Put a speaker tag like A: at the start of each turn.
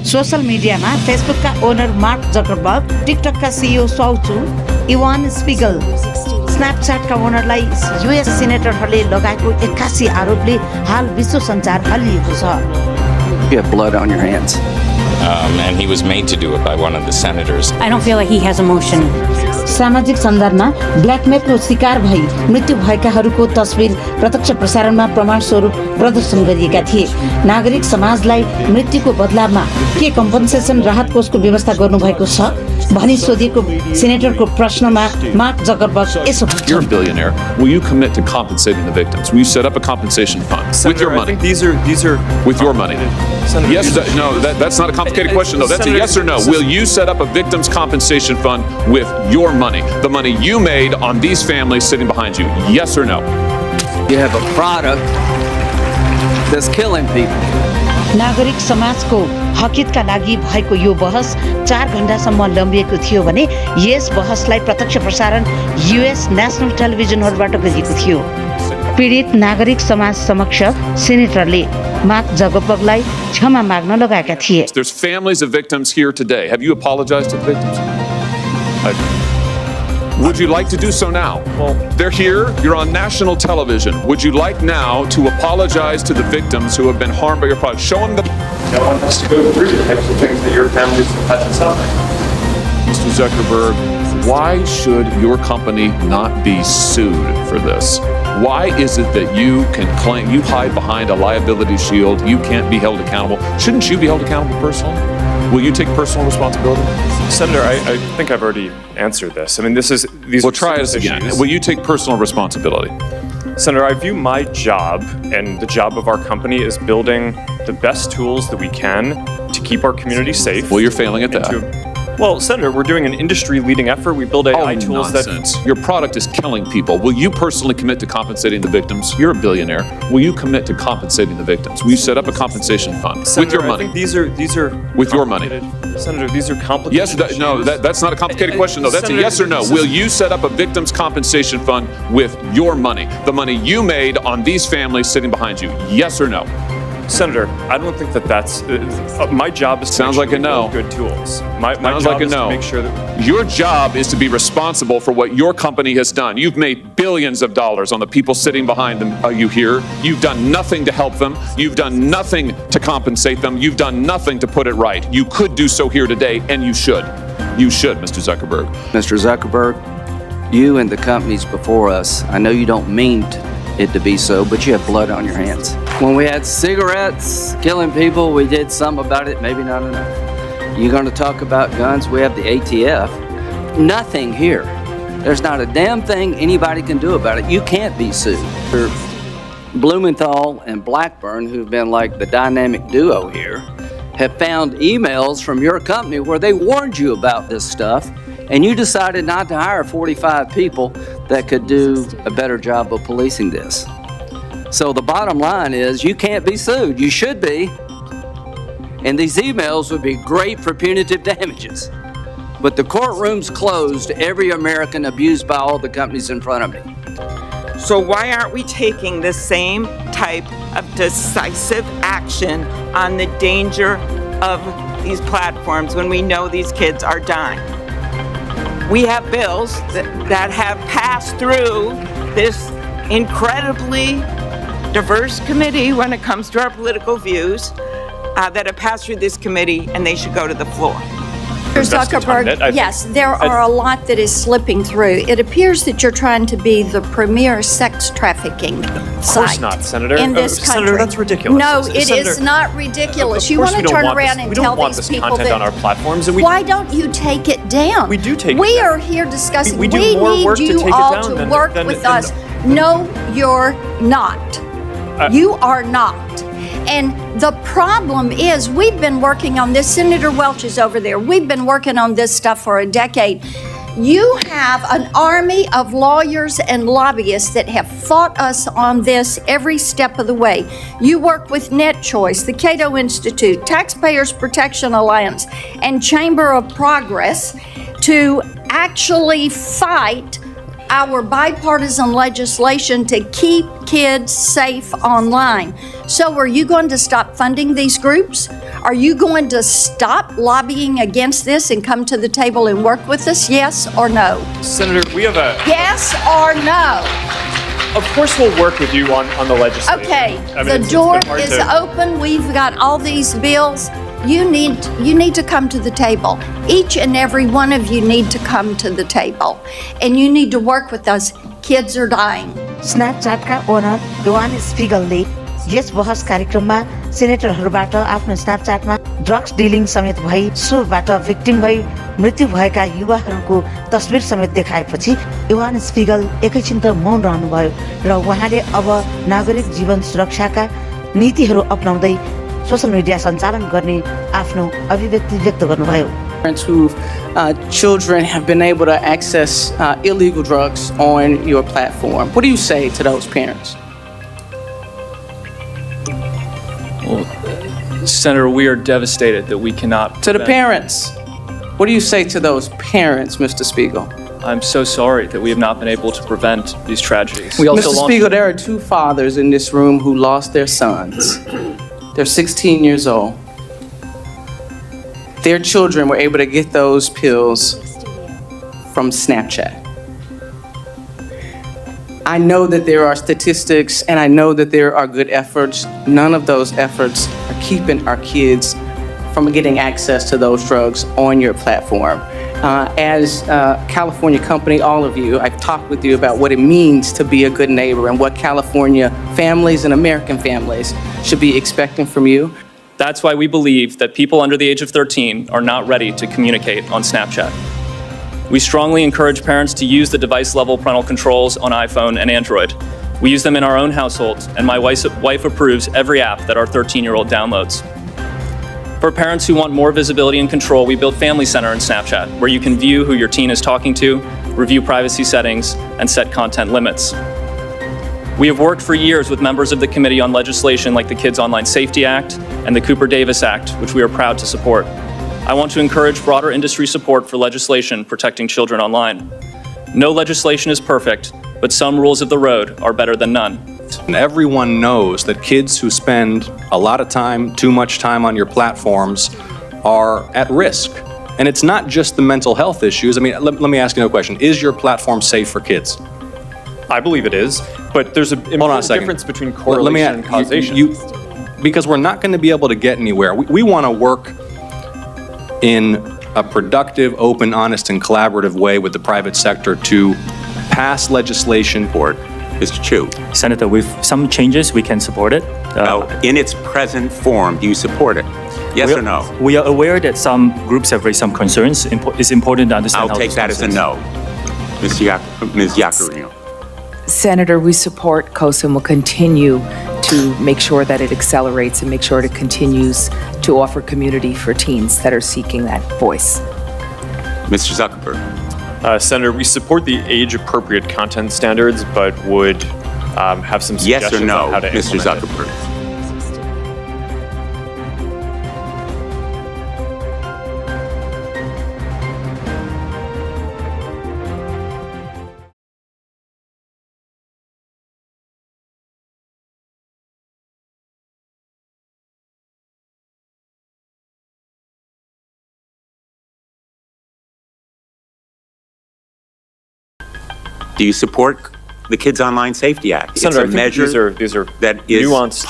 A: Social मिडियामा फेसबुकका owner mark Zuckerberg, टिकटकका CEO शौ, Ivan स्पिगल, स्न्यापच्याटका ओनरलाई US सिनेटरहरूले लगाएको 81 आरोपले हाल विश्व सञ्चार हल्लिएको छ।
B: You have blood on your hands.
C: And he was made to do it by one of the senators.
D: I don't feel like he has emotion.
A: सामाजिक सञ्जालमा ब्ल्याकमेलको शिकार भई मृत्यु भएकाहरूको तस्बिर प्रत्यक्ष प्रसारणमा प्रमाण स्वरूप प्रदर्शन गरिएका थिए। नागरिक समाजलाई मृत्युको बदलामा के कम्पनसेसन राहत कोषको व्यवस्था गर्नुभएको छ भनी सोधिएको सेनेटरको प्रश्नमा मार्क जकरबर्ग यसो भन्छ।
E: You're a billionaire. Will you commit to compensating the victims? Will you set up a compensation fund with your money?
F: I think these are
E: with your money.
F: Senator,
E: yes, no, that's not a complicated question though. That's
F: Senator,
E: a yes or no. Will you set up a victims compensation fund with your money? The money you made on these families sitting behind you. Yes or no?
B: You have a product that's killing people.
A: नागरिक समाजको हकितका लागि भएको यो बहस 4 घण्टासम्म लम्बिएको थियो भने yes बहसलाई प्रत्यक्ष प्रसारण US national टेलिभिजनहरूबाट गरिएको थियो। पीडित नागरिक समाज समक्ष सेनेटरले मार्क जकरबर्गलाई क्षमा माग्न लगाएका थिए।
E: There's families of victims here today. Have you apologized to the victims? Would you like to do so now?
F: Well,
E: they're here. You're on national television. Would you like now to apologize to the victims who have been harmed by your product? Show them the...
F: No one has to go through the types of things that your families have had to suffer.
E: Mr. Zukerberg, why should your company not be sued for this? Why is it that you can claim, you hide behind a liability shield, you can't be held accountable? Shouldn't you be held accountable personally? Will you take personal responsibility?
F: Senator, I think I've already answered this. I mean, these
E: Well, try this again.
F: Issues.
E: Will you take personal responsibility?
F: Senator, I view my job and the job of our company as building the best tools that we can to keep our community safe.
E: Well, you're failing at that.
F: Well, Senator, we're doing an industry-leading effort. We build AI tools
E: nonsense. Your product is killing people. Will you personally commit to compensating the victims? You're a billionaire. Will you commit to compensating the victims? Will you set up a compensation fund
F: Senator,
E: with your money?
F: I think these are
E: with your money.
F: Senator, these are complicated.
E: Yes, no, that's not a complicated question. No, that's
F: Senator,
E: a yes or no. Will you set up a victims compensation fund with your money, the money you made on these families sitting behind you? Yes or no?
F: Senator, I don't think that's my job is to
E: Sounds
F: make sure
E: like a
F: we
E: no.
F: build good tools. My
E: Sounds
F: job
E: like a
F: is
E: no.
F: to make sure that
E: your job is to be responsible for what your company has done. You've made billions of dollars on the people sitting behind them. Are you here? You've done nothing to help them. You've done nothing to compensate them. You've done nothing to put it right. You could do so here today, and you should. You should, Mr. Zuckerberg.
B: Mr. Zuckerberg, you and the companies before us, I know you don't mean it to be so, but you have blood on your hands. When we had cigarettes killing people, we did something about it, maybe not enough. You're going to talk about guns, we have the ATF. Nothing here. There's not a damn thing anybody can do about it. You can't be sued. Blumenthal and Blackburn, who've been like the dynamic duo here, have found emails from your company where they warned you about this stuff, and you decided not to hire 45 people that could do a better job of policing this. So the bottom line is you can't be sued. You should be. And these emails would be great for punitive damages. But the courtroom's closed, every American abused by all the companies in front of me.
G: So why aren't we taking the same type of decisive action on the danger of these platforms when we know these kids are dying? We have bills that have passed through this incredibly diverse committee when it comes to our political views that have passed through this committee, and they should go to the floor.
H: Mr. Zuckerberg, yes, there are a lot that is slipping through. It appears that you're trying to be the premier sex trafficking
F: Of
H: site
F: course not, Senator.
H: in this country.
F: Senator, that's ridiculous.
H: No, it
F: Senator,
H: is not ridiculous.
F: Of
H: You
F: course
H: want
F: we
H: to
F: don't
H: turn
F: want
H: around
F: this.
H: and
F: We
H: tell
F: don't want
H: these
F: this
H: people
F: content
H: that.
F: on our platforms, and
H: Why don't you take it down?
F: We do take it
H: We
F: down.
H: are here discussing.
F: We do more
H: need
F: work to
H: you
F: take it
H: all
F: down
H: to
F: than-
H: work
F: than-
H: with
F: than-
H: us. No, you're not. You are not. And the problem is we've been working on this. Senator Welch is over there. We've been working on this stuff for a decade. You have an army of lawyers and lobbyists that have fought us on this every step of the way. You work with NetChoice, the Cato Institute, Taxpayers Protection Alliance, and Chamber of Progress to actually fight our bipartisan legislation to keep kids safe online. So are you going to stop funding these groups? Are you going to stop lobbying against this and come to the table and work with us? Yes or no?
F: Senator, we have a.
H: Yes or no?
F: Of course, we'll work with you on the legislation.
H: Okay,
F: I mean,
H: the
F: it's
H: door
F: been hard
H: is
F: to-
H: open. We've got all these bills. You need to come to the table. Each and every one of you need to come to the table. And you need to work with us. Kids are dying.
A: स्न्यापच्याटका owner योहान स्पिगलले यस बहस कार्यक्रममा सेनेटरहरूबाट आफ्नो स्न्यापच्याटमा drugs dealing समेत भई सोबाट victim भई मृत्यु भएका युवाहरूको तस्बिर समेत देखाएपछि योहान स्पिगल एकैछिन त मौन रहनुभयो र उहाँले अब नागरिक जीवन सुरक्षाका नीतिहरू अपनाउँदै सोशल मिडिया सञ्चालन गर्ने आफ्नो अभिव्यक्ति व्यक्त गर्नुभयो।
D: Parents whose children have been able to access illegal drugs on your platform. What do you say to those parents?
I: Well, Senator, we are devastated that we cannot.
D: To the parents, what do you say to those parents, Mr. Spiegel?
I: I'm so sorry that we have not been able to prevent these tragedies.
D: Mr. Spiegel, there are two fathers in this room who lost their sons. They're 16 years old. Their children were able to get those pills from Snapchat. I know that there are statistics and I know that there are good efforts. None of those efforts are keeping our kids from getting access to those drugs on your platform. As a California company, all of you, I've talked with you about what it means to be a good neighbor and what California families and American families should be expecting from you.
I: That's why we believe that people under the age of 13 are not ready to communicate on Snapchat. We strongly encourage parents to use the device-level parental controls on iPhone and Android. We use them in our own household, and my wife approves every app that our 13-year-old downloads. For parents who want more visibility and control, we built Family Center in Snapchat, where you can view who your teen is talking to, review privacy settings, and set content limits. We have worked for years with members of the Committee on legislation like the Kids Online Safety Act and the Cooper-Davis Act, which we are proud to support. I want to encourage broader industry support for legislation protecting children online. No legislation is perfect, but some rules of the road are better than none.
J: And everyone knows that kids who spend a lot of time, too much time on your platforms are at risk. And it's not just the mental health issues. I mean, let me ask you a question. Is your platform safe for kids?
F: I believe it is, but there's an important difference between correlation and causation.
J: Because we're not going to be able to get anywhere. We want to work in a productive, open, honest, and collaborative way with the private sector to pass legislation.
K: Mr. Shou.
L: Senator, with some changes, we can support it.
K: In its present form, do you support it? Yes or no?
L: We are aware that some groups have raised some concerns. It's important to understand.
K: I'll take that as a no. Ms. Yacarino.
M: Senator, we support Kusum. Will continue to make sure that it accelerates and make sure it continues to offer community for teens that are seeking that voice.
K: Mr. Zukerberg.
F: Senator, we support the age-appropriate content standards, but would have some suggestions
K: yes or no,
F: on how to
K: Mr.
F: implement
K: Zukerberg.
F: it.
K: Do you support the Kids Online Safety Act?
F: Senator,
K: it's a measure
F: these are
K: that is
F: nuanced